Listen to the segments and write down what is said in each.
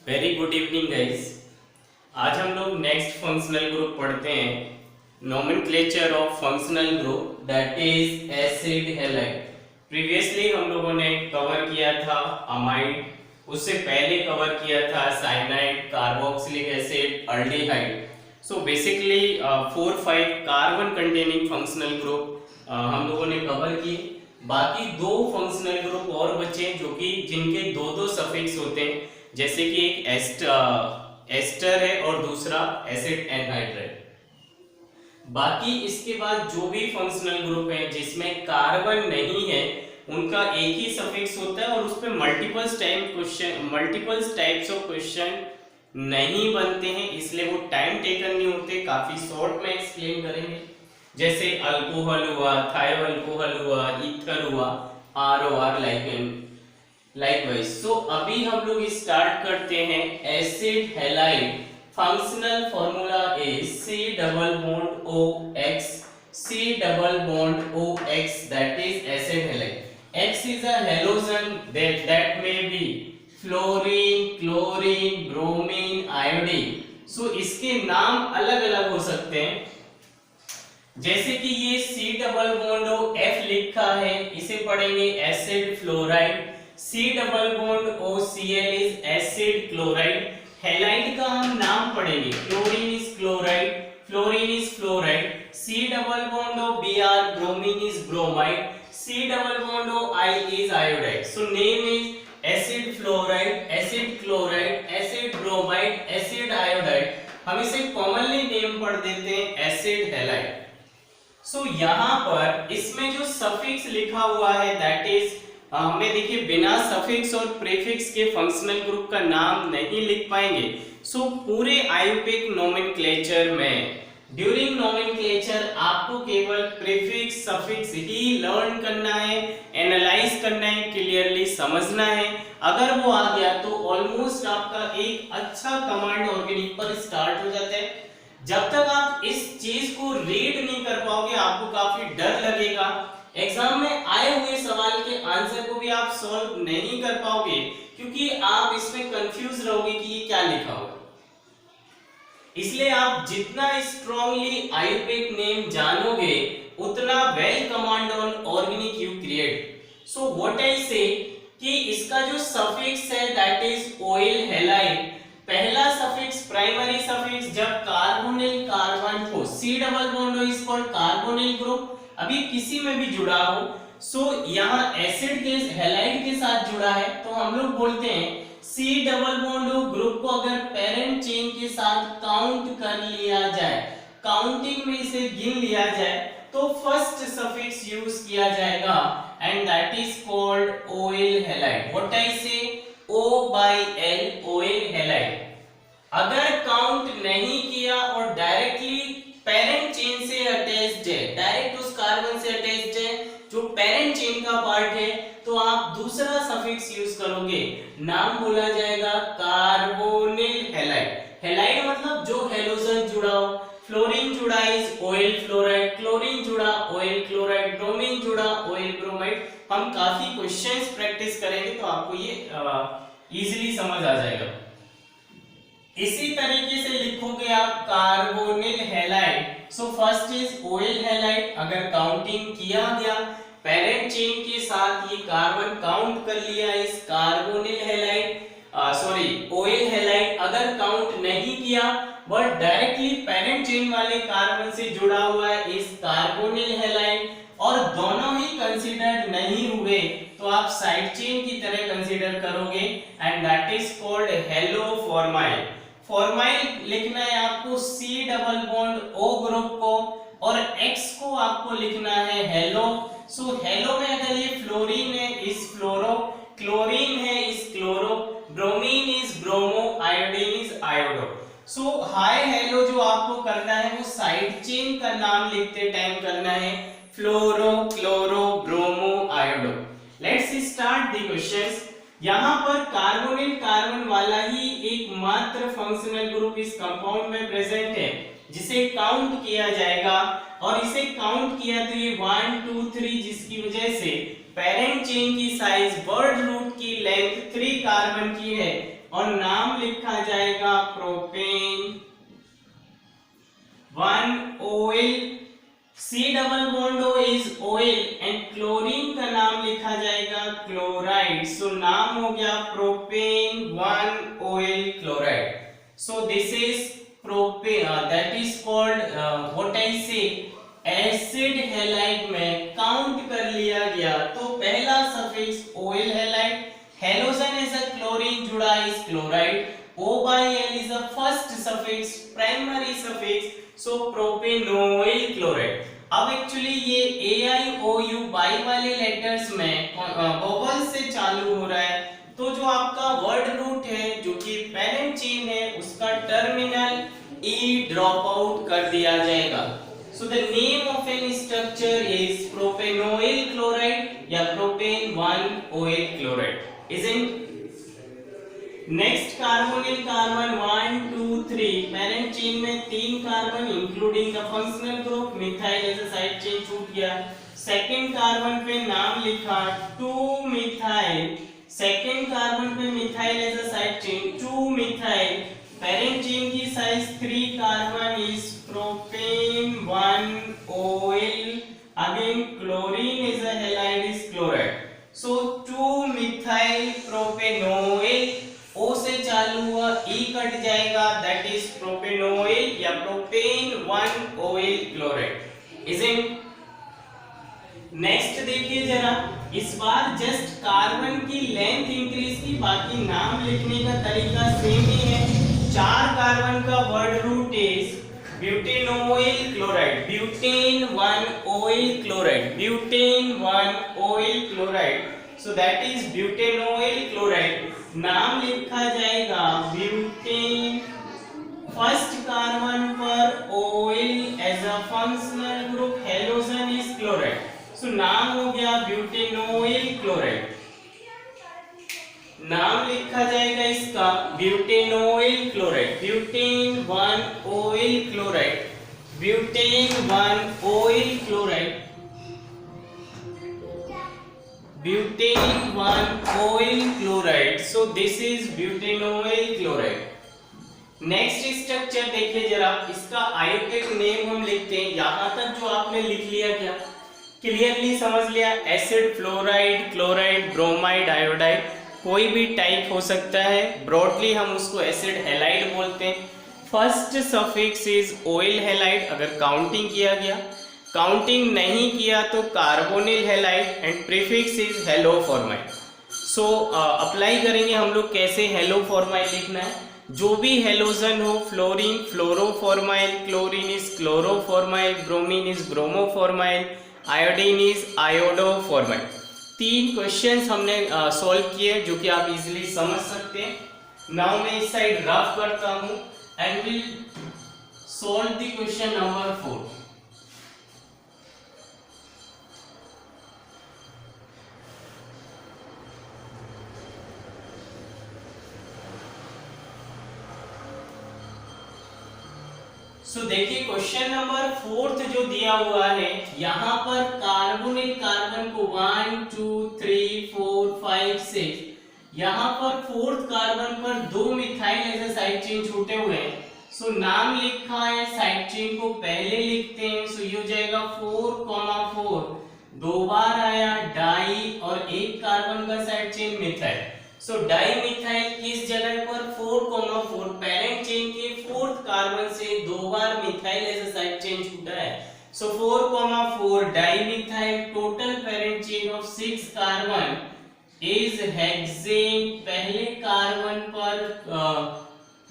Very good evening guys. आज हम लोग नेक्स्ट फंक्शनल ग्रुप पढ़ते हैं, nomenclature of functional group that is acid halide. Previously हम लोगों ने कवर किया था अमाइड, उससे पहले कवर किया था cyanide, carboxylic acid, aldehyde. So basically 4-5 carbon containing functional group हम लोगों ने कवर किए। बाकी दो फंक्शनल ग्रुप और बचे जो कि जिनके दो दो सफिक्स होते हैं, जैसे कि एक एस्टर है और दूसरा एसिड एनहाइड्राइड। बाकी इसके बाद जो भी फंक्शनल ग्रुप है जिसमें कार्बन नहीं है उनका एक ही सफिक्स होता है और उस पे मल्टीपल्स टाइप्स ऑफ क्वेश्चन नहीं बनते हैं, इसलिए वो टाइम टेकन नहीं होते, काफी शॉर्ट में एक्सप्लेन करेंगे। जैसे अल्कोहल हुआ, थायो अल्कोहल हुआ, ईथर हुआ, ROR लाइकवाइज। सो अभी हम लोग स्टार्ट करते हैं acid halide. Functional formula is C double bond OX, C double bond OX, that is acid halide. X is a halogen that may be fluorine, chlorine, bromine, iodine. So इसके नाम अलग अलग हो सकते हैं, जैसे कि ये C डबल बॉन्ड F लिखा है, इसे पढ़ेंगे acid fluoride. C double bond OCl is acid chloride. Halide का हम नाम पढ़ेंगे, chlorine is chloride, fluorine is fluoride. C double bond Br, bromine is bromide. C double bond I is iodide. So name is acid fluoride, acid chloride, acid bromide, acid iodide. हम इसे commonly name पढ़ देते हैं acid halide. सो यहाँ पर इसमें जो suffix लिखा हुआ है दैट इज, हमें देखिए बिना सफिक्स और प्रीफिक्स के फंक्शनल ग्रुप का नाम नहीं लिख पाएंगे। सो पूरे आयुर्वेदिक नोमेनक्लेचर में ड्यूरिंग नोमेनक्लेचर आपको केवल प्रीफिक्स सफिक्स ही लर्न करना है, एनालाइज करना है, क्लियरली समझना है। अगर वो आ गया तो ऑलमोस्ट आपका एक अच्छा कमांड ऑर्गेनिक पर स्टार्ट हो जाता है। जब तक आप इस चीज को रीड नहीं कर पाओगे आपको काफी डर लगेगा, एग्जाम में आए हुए सवाल के आंसर को भी आप सॉल्व नहीं कर पाओगे, क्योंकि आप इसमें कंफ्यूज रहोगे कि ये क्या लिखा हुआ है। इसलिए आप जितना स्ट्रांगली आयुर्वेदिक नेम जानोगे उतना well command on organic you create. So what I से कि इसका जो सफिक्स है दैट इज ऑयल हैलाइड। पहला सफिक्स प्राइमरी सफिक्स जब कार्बोनिल कार्बन को C double bond is called carbonyl group अभी किसी में भी जुड़ा हो, सो यहाँ एसिड के हैलाइड के साथ जुड़ा है तो हम लोग बोलते हैं C डबल बॉन्ड ग्रुप को अगर पेरेंट चेन के साथ काउंट कर लिया जाए, काउंटिंग में इसे गिन लिया जाए तो फर्स्ट सफिक्स यूज किया जाएगा and that is called oil halide. What I से O/L ऑयल हैलाइड। अगर काउंट नहीं किया और डायरेक्टली पेरेंट चेन से अटैच्ड है, डायरेक्ट उस कार्बन से अटैच्ड है जो पेरेंट चेन का पार्ट है, तो आप दूसरा सफिक्स यूज करोगे, नाम बोला जाएगा कार्बोनिल हैलाइड। हैलाइड मतलब जो हैलोजन जुड़ा हो, फ्लोरीन जुड़ा इज ऑयल फ्लोराइड, क्लोरीन जुड़ा ऑयल क्लोराइड, ब्रोमीन जुड़ा ऑयल ब्रोमाइड। हम काफी क्वेश्चंस प्रैक्टिस करेंगे तो आपको ये इजीली समझ आ जाएगा। इसी तरीके से लिखोगे आप carbonyl halide. So first is oil halide, अगर काउंटिंग किया गया पेरेंट चेन के साथ ये कार्बन काउंट कर लिया इस कार्बोनिल हैलाइड, ऑयल हैलाइड। अगर काउंट नहीं किया बट डायरेक्टली पेरेंट चेन वाले कार्बन से जुड़ा हुआ है इस कार्बोनिल हैलाइड और दोनों ही कंसीडर्ड नहीं हुए तो आप साइड चेन की तरह कंसीडर करोगे and that is called haloformyl. Formyl लिखना है आपको C double bond O group को और X को आपको लिखना है हेलो। सो हेलो में अगर ये फ्लोरीन है इस फ्लोरो, क्लोरीन है इस chloro, bromine is bromo, iodine is iodo. So hi hello जो आपको करना है वो साइड चेन का नाम लिखते टाइम करना है, fluoro, chloro, bromo, iodo. Let's start the questions. यहाँ पर कार्बोनिल कार्बन वाला ही एकमात्र फंक्शनल ग्रुप इस कंपाउंड में प्रेजेंट है जिसे काउंट किया जाएगा और इसे काउंट किया तो ये 1 2 3, जिसकी वजह से पेरेंट चेन की साइज वर्ड रूट की लेंथ 3 कार्बन की है और नाम लिखा जाएगा propane. 1 oil, C double bond O is oil and chlorine का नाम लिखा जाएगा क्लोराइड। सो नाम हो गया propane 1 oil chloride. So this is propane, that is called what I से एसिड हैलाइड में काउंट कर लिया गया तो पहला suffix oil halide, halogen is a chlorine जुड़ा इस chloride, O by L is the first suffix, primary suffix, so propanoyl chloride. अब एक्चुअली ये AIOU बाई वाले लेटर्स में वोवल से चालू हो रहा है, तो जो आपका वर्ड रूट है जो कि पेरेंट चेन है उसका टर्मिनल E ड्रॉप आउट कर दिया जाएगा। So the name of an structure is propanoyl chloride या propane 1 oil chloride, isn't? Next carbonyl carbon 1 2 3 parent chain में 3 carbon including the functional group methyl as a side chain छूट गया। Second carbon पे नाम लिखा 2 मिथाइल, सेकंड कार्बन पे methyl as a side chain 2 methyl, parent chain की size 3 carbon is propane 1 oil, again chlorine is a halide is chloride. So 2 methyl propanoyl, O से चालू हुआ E कट जाएगा, that is प्रोपेनोइल या propane 1 oil chloride, isn't? Next देखिए जरा, इस बार just carbon की लेंथ इंक्रीज की, बाकी नाम लिखने का तरीका सेम ही है। 4 कार्बन का word root is butanoyl chloride, butane 1 oil chloride, butane 1 oil chloride, so that is butanoyl chloride. नाम लिखा जाएगा ब्यूटेन, फर्स्ट कार्बन पर oil as a functional group, halogen is chloride, so नाम हो गया ब्यूटेनोइल क्लोराइड। नाम लिखा जाएगा इसका butanoyl chloride, butane 1 oil chloride, butane 1 oil chloride, butane 1 oil chloride, so this is butanoyl chloride। Next structure देखिए जरा, इसका आयोगिक नेम हम लिखते हैं। यहां तक जो आपने लिख लिया क्या क्लियरली समझ लिया? Acid, fluoride, chloride, bromide, iodide, कोई भी टाइप हो सकता है, ब्रॉडली हम उसको एसिड हैलाइड बोलते हैं। First suffix is oil halide अगर काउंटिंग किया गया, काउंटिंग नहीं किया तो carbonyl halide and prefix is haloformyl. So apply करेंगे हम लोग कैसे हेलोफॉर्माइल लिखना है। जो भी हेलोजन हो, fluorine fluoroformyl, chlorine is chloroformyl, bromine is bromoformyl, iodine is iodoformyl. 3 questions हमने सॉल्व किए जो कि आप इजीली समझ सकते हैं। नाउ मैं इस साइड रफ करता हूं and will solve the question number 4। सो देखिए क्वेश्चन नंबर 4 जो दिया हुआ है, यहाँ पर कार्बोनिल कार्बन को 1 2 3 4 5 6, यहाँ पर 4th कार्बन पर 2 methyl as a side chain छूटे हुए हैं। सो नाम लिखा है, साइड चेन को पहले लिखते हैं। सो ये हो जाएगा 4,4, 2 बार आया डाई और 1 कार्बन का साइड चेन मिथाइल। सो डाई मिथाइल किस जगह पर 4,4 पेरेंट चेन के 4th कार्बन से 2 बार methyl as a side chain छूटा है। So 4,4 di methyl, total parent chain of 6 carbon is hexane. पहले कार्बन पर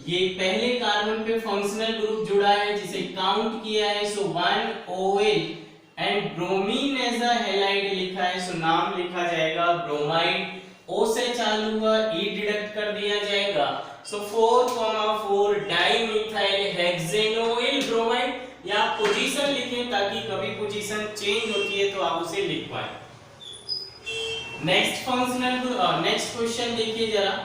ये पहले कार्बन पे फंक्शनल ग्रुप जुड़ा है जिसे काउंट किया है। So 1 OL and bromine as a halide लिखा है। सो नाम लिखा जाएगा ब्रोमाइड। O से चालू हुआ, E डिडक्ट कर दिया जाएगा। सो 4,4 डाइमिथाइल हेक्सेनोइल ब्रोमाइड, या पोजीशन लिखें ताकि कभी पोजीशन चेंज होती है तो आप उसे लिख पाए। नेक्स्ट नेक्स्ट क्वेश्चन देखिए जरा।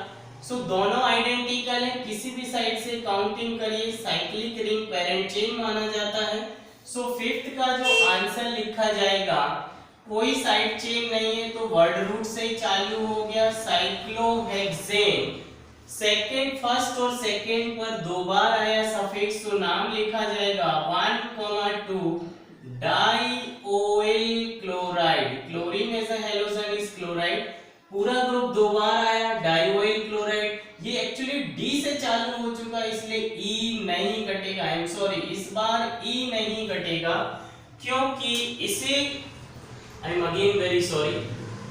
सो दोनों आइडेंटिकल है, किसी भी साइड से काउंटिंग करिए साइक्लिक रिंग पेरेंट चेन माना जाता है। सो 5th का जो आंसर लिखा जाएगा, कोई साइड चेन नहीं है तो वर्ड रूट से चालू हो गया साइक्लोहेक्सेन। सेकेंड, फर्स्ट और सेकेंड पर दो बार आया सफिक्स तो नाम लिखा जाएगा 1,2 dioyl chloride. Chlorine as a halogen is chloride. पूरा ग्रुप दो बार आया डाइओइल क्लोराइड। ये एक्चुअली डी से चालू हो चुका है इसलिए ई नहीं कटेगा। आई एम सॉरी, इस बार ई नहीं कटेगा क्योंकि इसे, I am again very sorry,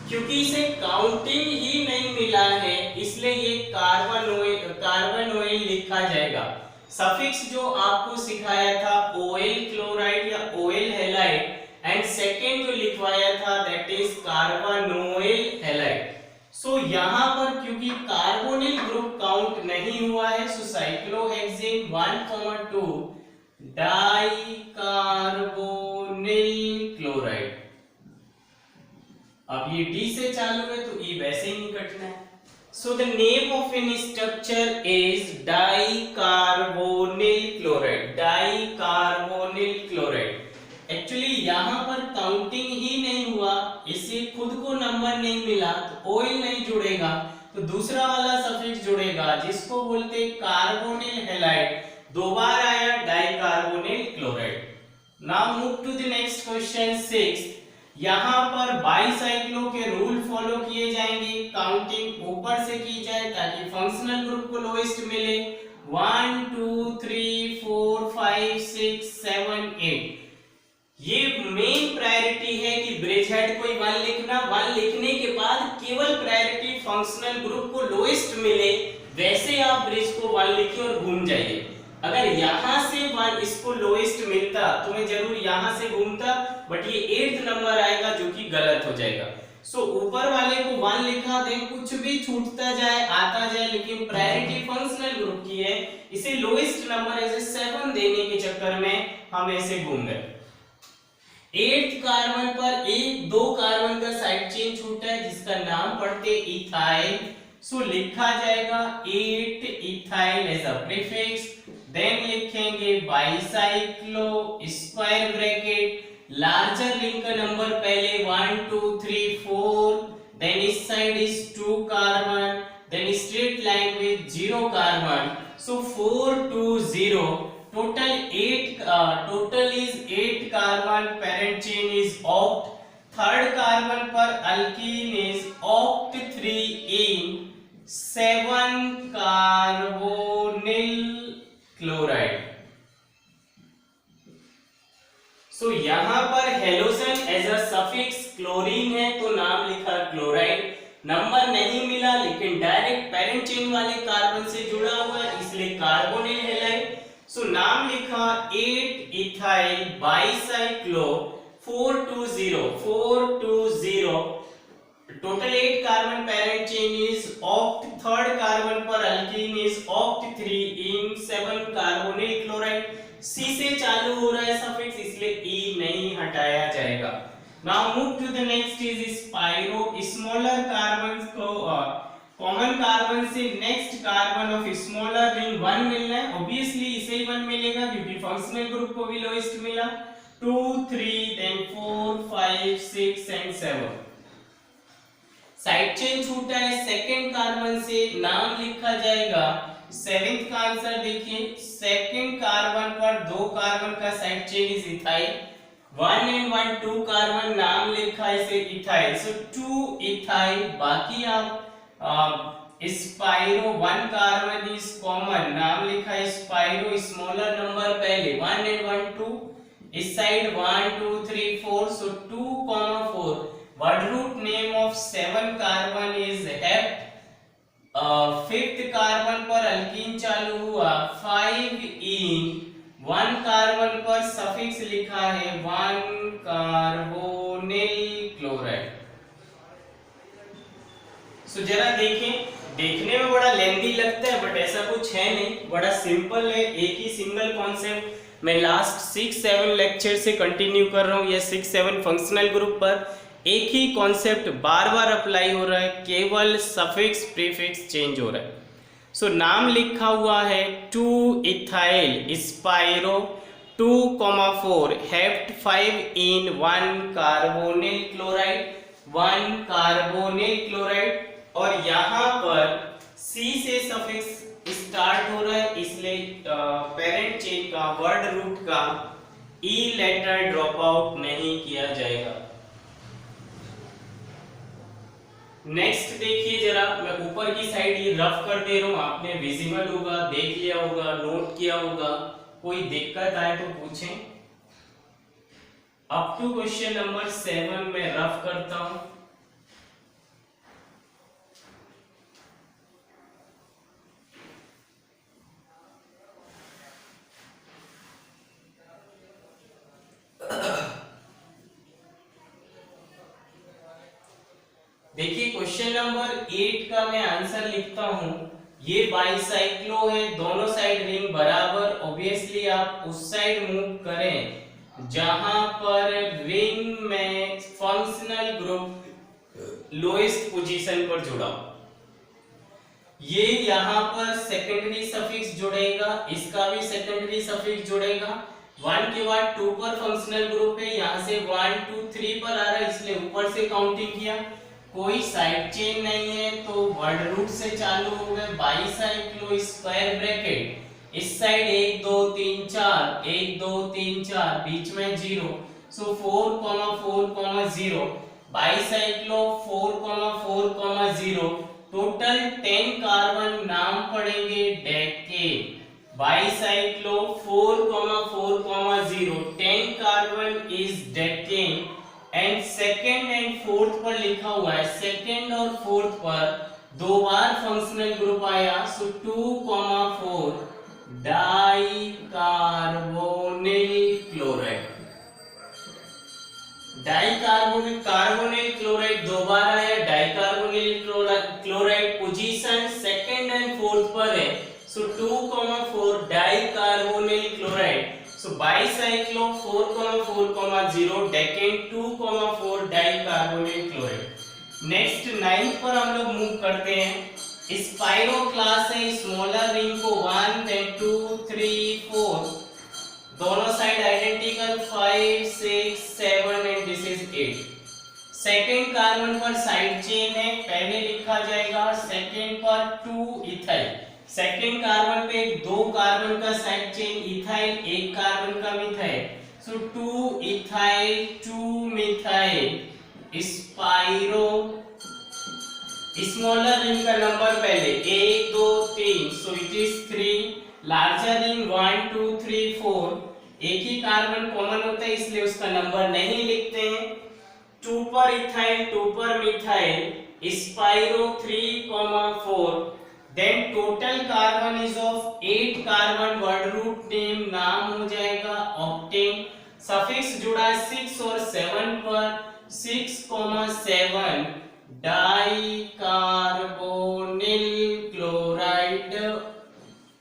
क्योंकि इसे काउंटिंग ही नहीं मिला है इसलिए ये कार्बोनोइल लिखा जाएगा। सफिक्स जो आपको सिखाया था ओएल क्लोराइड या ओएल हैलाइड एंड सेकेंड जो लिखवाया था दैट इज कार्बोनोइल हैलाइड। सो यहाँ पर क्योंकि कार्बोनिल ग्रुप काउंट नहीं हुआ है सो साइक्लोहेक्सेन 1,2 डाइकार्बोनिल क्लोराइड। अब ये डी से चालू है तो ई वैसे ही नहीं कटना है। So the name of an structure is dicarbonyl chloride. Dicarbonyl chloride actually यहाँ पर काउंटिंग ही नहीं हुआ, इसे खुद को नंबर नहीं मिला तो ओइल नहीं जुड़ेगा तो दूसरा वाला सफिक्स जुड़ेगा जिसको बोलते कार्बोनिल हैलाइड। दो बार आया dicarbonyl chloride. Now move to the next question 6। यहाँ पर बाईसाइक्लो के रूल फॉलो किए जाएंगे, काउंटिंग ऊपर से की जाए ताकि फंक्शनल ग्रुप को लोएस्ट मिले। 1 2 3 4 5 6 7 8। ये मेन प्रायोरिटी है कि ब्रिज हेड को 1 लिखना, 1 लिखने के बाद केवल प्रायोरिटी फंक्शनल ग्रुप को लोएस्ट मिले वैसे आप ब्रिज को 1 लिखिए और घूम जाइए। अगर यहां से 1 इसको लोएस्ट मिलता तो मैं जरूर यहां से घूमता बट ये 8th नंबर आएगा जो कि गलत हो जाएगा। सो ऊपर वाले को 1 लिखा दें, कुछ भी छूटता जाए आता जाए लेकिन प्रायोरिटी फंक्शनल ग्रुप की है, इसे लोएस्ट नंबर ऐसे 7 देने के चक्कर में हम ऐसे घूम गए। 8th कार्बन पर एक दो कार्बन का साइड चेन छूटा है जिसका नाम पढ़ते इथाइल। सो लिखा जाएगा 8 ethyl as a prefix. Then लिखेंगे bicyclo square bracket, larger ring का नंबर पहले 1 2 3 4, देन इस side is 2 carbon, then straight line with 0 carbon. So 4 2 0, total 8 total is 8 carbon, parent chain is oct, third carbon पर alkene is oct 3ene 7 carbonyl chloride। So यहाँ पर halogen as a suffix chlorine है तो नाम लिखा chloride. Number नहीं मिला लेकिन डायरेक्ट पेरेंट चेन वाले कार्बन से जुड़ा हुआ है इसलिए कार्बोनिल हैलाइड। सो नाम लिखा 8 ethyl bicyclo 420 total 8 carbon, parent chain is oct, third carbon पर alkene is oct 3ene 7 carbonyl chloride. C से चालू हो रहा है सफिक्स इसलिए ई नहीं हटाया जाएगा। Now move to the next is spiro. Smaller carbon को कॉमन कार्बन से next carbon of smaller ring 1 मिलना है, ऑब्वियसली इसे ही 1 मिलेगा क्योंकि फंक्शनल ग्रुप को भी लोएस्ट मिला। 2 3 देन 4 5 6 एंड 7। साइड चेन छूटा है सेकंड कार्बन से, नाम लिखा जाएगा 7th का आंसर देखिए। सेकंड कार्बन पर दो कार्बन का side chain is ethyl, 1 and 1 2 carbon, नाम लिखा इसे इथाइल। सो 2 इथाइल। बाकी आप स्पाइरो 1 कार्बन इज कॉमन, नाम लिखा है स्पाइरो, स्मॉलर नंबर पहले 1 and 1 2, इस side 1 2 3 4। So 2, 4। Word root name of 7 carbon is hept. 5th carbon पर अल्कीन चालू हुआ 5ene 1 कार्बन पर सफिक्स लिखा है 1 कार्बोनिल क्लोराइड। सो जरा देखें, देखने में बड़ा लेंथी लगता है बट ऐसा कुछ है नहीं, बड़ा सिंपल है। एक ही सिंगल कॉन्सेप्ट मैं लास्ट 6-7 लेक्चर से कंटिन्यू कर रहा हूँ। ये 6-7 फंक्शनल ग्रुप पर एक ही कॉन्सेप्ट बार बार अप्लाई हो रहा है, केवल सफिक्स प्रीफिक्स चेंज हो रहा है। सो नाम लिखा हुआ है 2 ethyl spiro 2,4 hept 5ene 1 carbonyl chloride और यहाँ पर सी से सफिक्स स्टार्ट हो रहा है, इसलिए पेरेंट चेन का वर्ड रूट का ई लेटर ड्रॉप आउट नहीं किया जाएगा। नेक्स्ट देखिए जरा, मैं ऊपर की साइड ये रफ कर दे रहा हूं, आपने विजिबल होगा, देख लिया होगा, नोट किया होगा, कोई दिक्कत आए तो पूछें। अप टू क्वेश्चन नंबर 7 में रफ करता हूं। देखिए क्वेश्चन नंबर 8 का मैं आंसर लिखता हूं। ये बाइसाइक्लो है, दोनों साइड रिंग बराबर, ऑब्वियसली आप उस साइड मूव करें जहां पर रिंग में फंक्शनल ग्रुप लोएस्ट पोजीशन पर जुड़ा हो। ये यहां पर सेकेंडरी सफिक्स जुड़ेगा, इसका भी सेकेंडरी सफिक्स जुड़ेगा। 1 के बाद 2 पर फंक्शनल ग्रुप है, यहां से 1 2 3 पर आ रहा है, इसलिए ऊपर से काउंटिंग किया। कोई साइड चेन नहीं है तो वर्ड रूट से चालू हो गए। बाइसाइक्लो स्क्वायर ब्रैकेट, इस साइड 1 2 3 4, 1 2 3 4, बीच में 0, सो 4 4 0। बाइसाइक्लो 4 4 0, टोटल 10 कार्बन नाम पड़ेंगे decane. Bicyclo 4 4 0, 10 carbon is decane. And second and fourth पर लिखा हुआ है, सेकेंड और फोर्थ पर दो बार फंक्शनल ग्रुप आया, so 2 4 di carbonyl chloride. Di carbonyl carbonyl chloride दो बार आया, di carbonyl chloride position second and fourth पर है, so 2 4 di carbonyl chloride. So bicyclo 4 0, decane 2 4 dicarbonate chloride. Next 9th पर हम लोग मूव करते हैं। स्पाइरो क्लास है, स्मॉलर रिंग को 1 then 2 3 4, दोनों साइड identical, 5 6 7 and this is 8। Second carbon पर साइड चेन है, पहले लिखा जाएगा सेकेंड पर 2 इथाइल। सेकेंड कार्बन पे 2 कार्बन का साइड चेन इथाइल, 1 कार्बन का मिथाइल, सो 2 ethyl 2 methyl. Spiro smaller ring का नंबर पहले 1 2 3, so it is 3। Larger ring 1 2 3 4, एक ही कार्बन कॉमन होता है इसलिए उसका नंबर नहीं लिखते हैं। 2 पर इथाइल 2 पर methyl, spiro 3 4, then total carbon is of 8 carbon, word root name नाम हो जाएगा octane। सफिक्स जुड़ा 6 और 7 पर, 6 7 डाई कार्बोनिल क्लोराइड।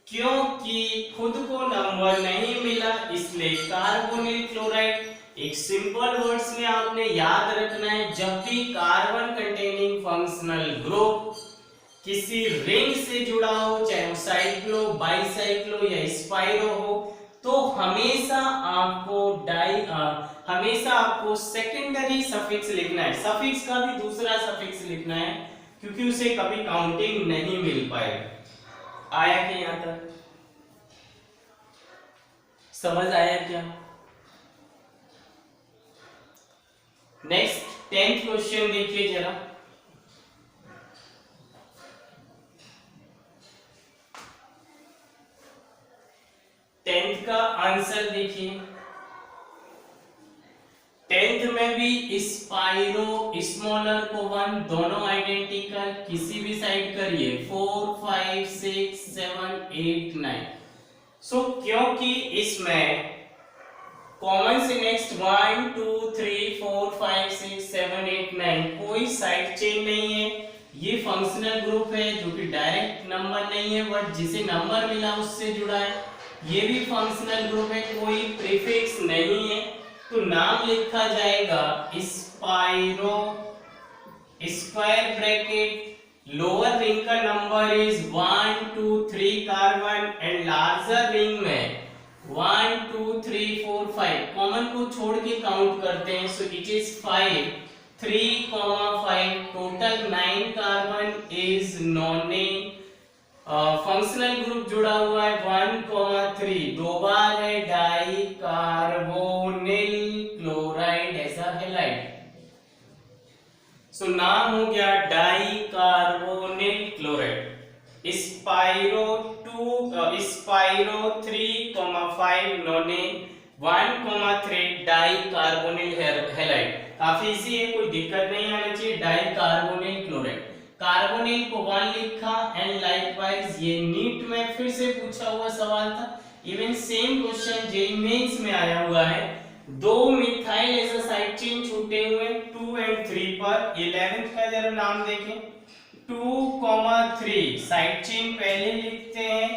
क्योंकि खुद को नंबर नहीं मिला इसलिए कार्बोनिल क्लोराइड। एक सिंपल वर्ड्स में आपने याद रखना है, जब भी कार्बन कंटेनिंग फंक्शनल ग्रुप किसी रिंग से जुड़ा हो, चाहे वो साइक्लो बाइसाइक्लो या स्पाइरो हो, तो हमेशा आपको सेकेंडरी सफिक्स लिखना है। सफिक्स का भी दूसरा सफिक्स लिखना है क्योंकि उसे कभी काउंटिंग नहीं मिल पाएगा। आया क्या यहां तक? समझ आया क्या? नेक्स्ट 10th क्वेश्चन देखिए जरा। टेंथ का आंसर देखिए। 10th में भी स्पाइरो स्मॉलर को 1, दोनों आइडेंटिकल, किसी भी साइड करिए 4 5 6 7 8 9। सो क्योंकि इसमें कॉमन से नेक्स्ट 1 2 3 4 5 6 7 8 9 कोई साइड चेन नहीं है। ये फंक्शनल ग्रुप है जो कि डायरेक्ट नंबर नहीं है, बट जिसे नंबर मिला उससे जुड़ा है। ये भी फंक्शनल ग्रुप है, कोई प्रीफिक्स नहीं है, तो नाम लिखा जाएगा spiro square bracket. Lower ring का number is 1 2 3 carbon and larger ring में 1 2 3 4 5, कॉमन को छोड़ के काउंट करते हैं, so it is 5 3 5, total 9 carbon is नोनेन। Functional group जुड़ा हुआ है 1,3, दो बार है डाई कार्बोनिल क्लोराइड ऐसा हैलाइड। सो नाम हो गया डाई कार्बोनिल क्लोराइड। स्पाइरो 3,5 नोने 1,3 डाई कार्बोनिल हैलाइड। काफी इजी है, कोई दिक्कत नहीं आनी चाहिए। डाई कार्बोनिल क्लोराइड, कार्बोनिल को 1 लिखा एंड लाइकवाइज ये नीट में फिर से पूछा हुआ सवाल था, even same question JEE mains में आया हुआ है। दो मिथाइल ऐसा साइड चेन छूटे हुए 2 एंड 3 पर। 11th का जरा नाम देखें, 2,3 साइड चेन पहले लिखते हैं,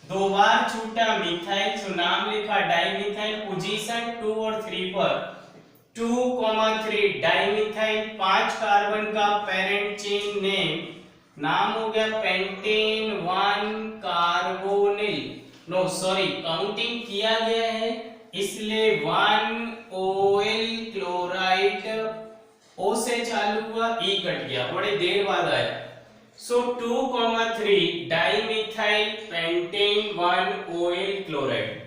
दो बार छूटा मिथाइल तो नाम लिखा डाइमिथाइल। पोजीशन 2 और 3 पर 2,3 डाइमिथाइल, 5 कार्बन का पेरेंट चेन नेम, नाम हो गया pentane 1 carbonyl. No sorry, counting किया गया है इसलिए 1 ओएल क्लोराइड, ओ से चालू हुआ ई कट गया, बड़े देर बाद आया। So 2,3 dimethyl pentane 1 oyl chloride.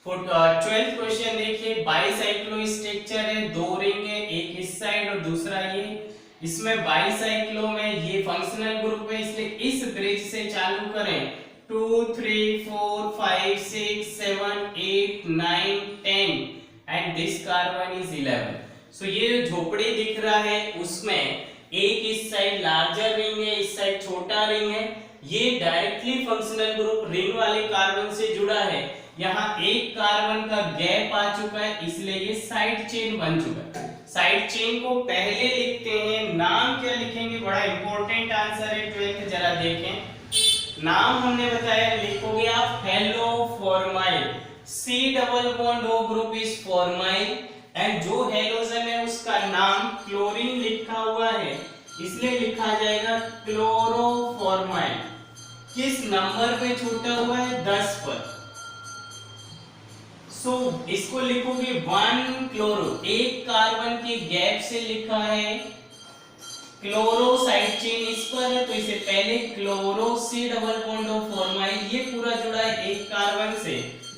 12th question देखिए, बाइसाइक्लो स्ट्रक्चर है, दो रिंग है, एक इस साइड और दूसरा ये। इसमें बाइसाइक्लो में ये फंक्शनल ग्रुप है इसलिए इस ब्रिज से चालू करें। 2, 3, 4, 5, 6, 7, 8, 9, 10 एंड दिस कार्बन इज 11। सो ये झोपड़ी दिख रहा है उसमें एक इस साइड लार्जर रिंग है, इस साइड छोटा रिंग है। ये डायरेक्टली फंक्शनल ग्रुप रिंग वाले कार्बन से जुड़ा है। यहाँ एक कार्बन का गैप आ चुका है इसलिए ये साइड चेन बन चुका है। साइड चेन को पहले लिखते हैं, नाम क्या लिखेंगे, बड़ा इंपॉर्टेंट आंसर है 12th, जरा देखें। नाम हमने बताया, लिखोगे आप हेलोफॉर्माइल, C double bond O group is formyl and जो हेलोजन है उसका नाम क्लोरीन लिखा हुआ है इसलिए लिखा जाएगा क्लोरोफॉर्माइल। किस नंबर पे छूटा हुआ है, 10 पर। सो इसको लिखोगे 1 क्लोरो, एक कार्बन के गैप से लिखा है क्लोरो, साइड चेन इस पर है तो इसे पहले chloro C double bond O formyl, ये पूरा जुड़ा है एक कार्बन से,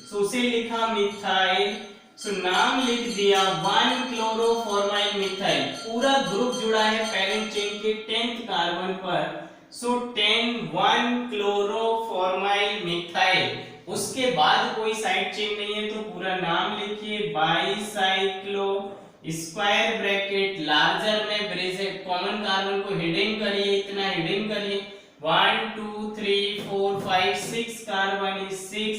सो उसे लिखा मिथाइल। सो नाम लिख दिया 1 क्लोरोफॉर्माइल मिथाइल। पूरा ग्रुप जुड़ा है पेरेंट चेन के 10th कार्बन पर, सो 1 क्लोरोफॉर्माइल मिथाइल। उसके बाद कोई साइड चेन नहीं है तो पूरा नाम लिखिए बाइसाइक्लो, स्क्वायर ब्रैकेट लार्जर में ब्रेकेट, कॉमन कार्बन को हिडन करिए, इतना हिडन करिए। 1, 2, 3, 4, 5, 6 कार्बन इज 6,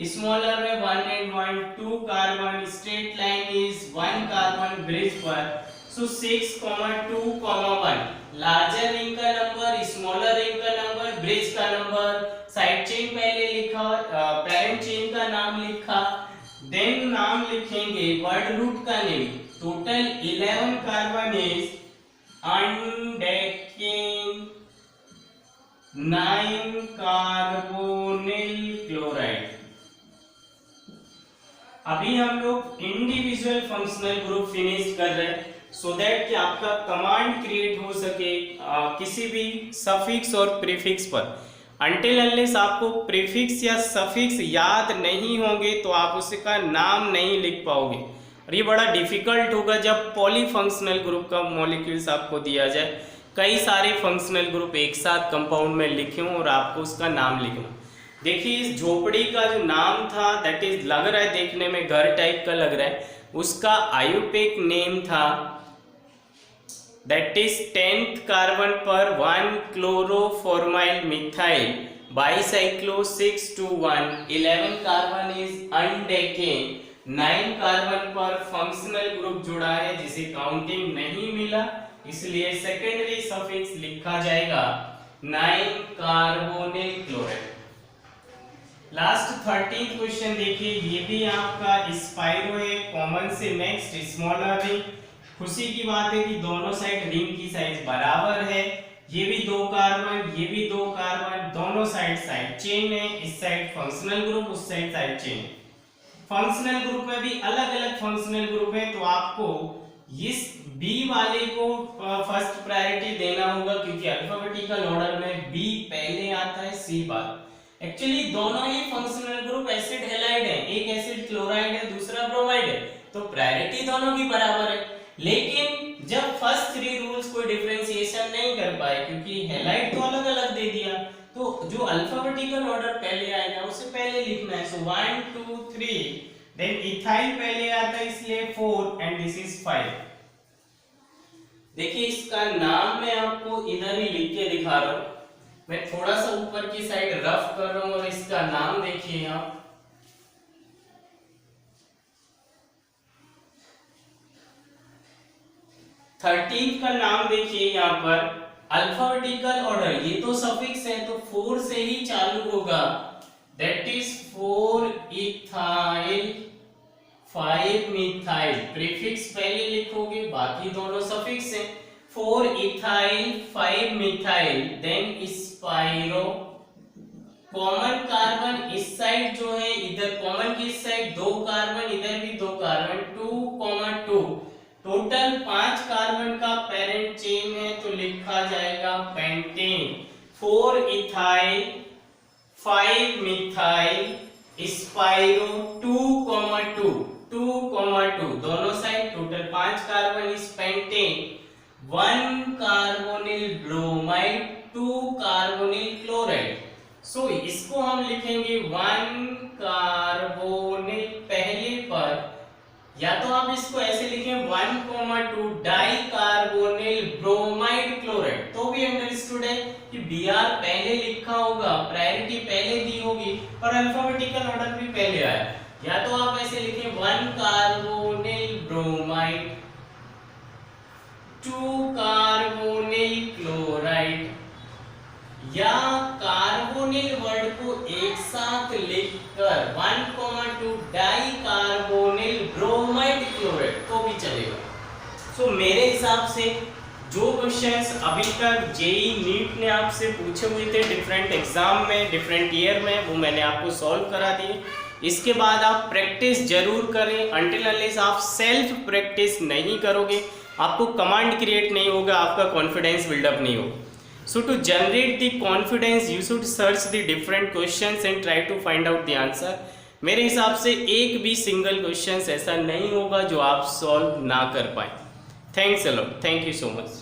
स्मॉलर में 1 and 1, 2 carbon, straight line is 1 carbon bridge पर। सो 6, 2, 1, लार्जर रिंग का नंबर, स्मॉलर रिंग का नंबर, ब्रिज का नंबर, साइड चेन पहले लिखा, पेरेंट चेन का नाम लिखा, देन नाम लिखेंगे वर्ड रूट का name. Total 11 carbon is undecane 9 carbonyl chloride. अभी हम लोग इंडिविजुअल फंक्शनल ग्रुप फिनिश कर रहे हैं सो दैट कि आपका कमांड क्रिएट हो सके किसी भी सफिक्स और प्रीफिक्स पर। अनटिल अनलेस आपको प्रीफिक्स या सफिक्स याद नहीं होंगे तो आप उसका नाम नहीं लिख पाओगे और ये बड़ा डिफिकल्ट होगा जब पॉलीफंक्शनल ग्रुप का मॉलिक्यूल्स आपको दिया जाए, कई सारे फंक्शनल ग्रुप एक साथ कंपाउंड में लिखे हों और आपको उसका नाम लिखना। देखिए इस झोपड़ी का जो नाम था दैट इज, लग रहा है देखने में घर टाइप का लग रहा है, उसका आयुपेक नेम था दैट इज 10th कार्बन पर 1 chloroformyl methyl bicyclo 621, 11 carbon is undecane, 9 carbon पर फंक्शनल ग्रुप जुड़ा है जिसे काउंटिंग नहीं मिला इसलिए सेकेंडरी सफिक्स लिखा जाएगा 9 carbonyl chloride. Last 13th question देखिए, ये भी आपका स्पाइरो है, कॉमन से नेक्स्ट स्मॉलर रिंग। खुशी की बात है कि दोनों साइड रिंग की साइज बराबर है, ये भी 2 कार्बन, ये भी 2 कार्बन, दोनों साइड साइड चेन है, इस साइड फंक्शनल ग्रुप, उस side side chain. Functional group में भी अलग अलग फंक्शनल ग्रुप है तो आपको इस बी वाले को फर्स्ट प्रायोरिटी देना होगा क्योंकि अल्फाबेटिकल ऑर्डर में बी पहले आता है, सी बाद। एक्चुअली दोनों ही फंक्शनल ग्रुप एसिड हैलाइड है, एक एसिड क्लोराइड है, दूसरा ब्रोमाइड है, तो प्रायोरिटी दोनों की बराबर है। लेकिन जब फर्स्ट थ्री रूल्स कोई डिफरेंशिएशन नहीं कर पाए क्योंकि हैलाइड तो अलग अलग दे दिया, तो जो अल्फाबेटिकल ऑर्डर पहले आएगा उसे पहले लिखना है। सो 1 2 3, देन इथाइल पहले आता है इसलिए 4 एंड दिस इज 5। देखिए इसका नाम मैं आपको इधर ही लिख के दिखा रहा हूं, मैं थोड़ा सा ऊपर की साइड रफ कर रहा हूं और इसका नाम देखिए आप। थर्टीन का नाम देखिए यहाँ पर अल्फाबेटिकल ऑर्डर, ये तो सफिक्स है तो 4 से ही चालू होगा, that is 4 ethyl 5 methyl. Prefix पहले लिखोगे, बाकी दोनों सफिक्स हैं। 4 ethyl 5 methyl, then spiro, common carbon इस साइड जो है, इधर कॉमन की इस साइड 2 कार्बन, इधर भी 2 कार्बन, 2,2, टोटल 5 कार्बन का पेरेंट चेन है तो लिखा जाएगा पेंटेन। 4 इथाइल 5 मिथाइल स्पाइरो 2,2, 2,2 दोनों साइड टोटल 5 कार्बन इस pentane. 1 carbonyl bromide 2 carbonyl chloride. So इसको हम लिखेंगे 1 कार्बोनिल पहले पर, या तो आप इसको ऐसे लिखें 1,2 डाई कार्बोनिल ब्रोमाइड क्लोराइड, तो भी अंडरस्टूड है कि Br पहले लिखा होगा, प्रायोरिटी पहले दी होगी और अल्फाबेटिकल ऑर्डर भी पहले आया। या तो आप ऐसे लिखें 1 कार्बोनिल ब्रोमाइड 2 कार्बोनिल क्लोराइड, या कार्बोनिल वर्ड को एक साथ लिखकर 1,2 डाई कार्बोनिल ब्रोमाइड क्लोराइड तो भी चलेगा। सो मेरे हिसाब से जो क्वेश्चंस अभी तक जेई नीट ने आपसे पूछे हुए थे डिफरेंट एग्जाम में, डिफरेंट ईयर में, वो मैंने आपको सॉल्व करा दिए। इसके बाद आप प्रैक्टिस जरूर करें, अनटिल अनलेस आप सेल्फ प्रैक्टिस नहीं करोगे आपको कमांड क्रिएट नहीं होगा, आपका कॉन्फिडेंस बिल्डअप नहीं होगा। So to generate the confidence, you should search the different questions and try to find out the answer. मेरे हिसाब से एक भी सिंगल क्वेश्चन ऐसा नहीं होगा जो आप सॉल्व ना कर पाए। Thanks a lot, thank you so much.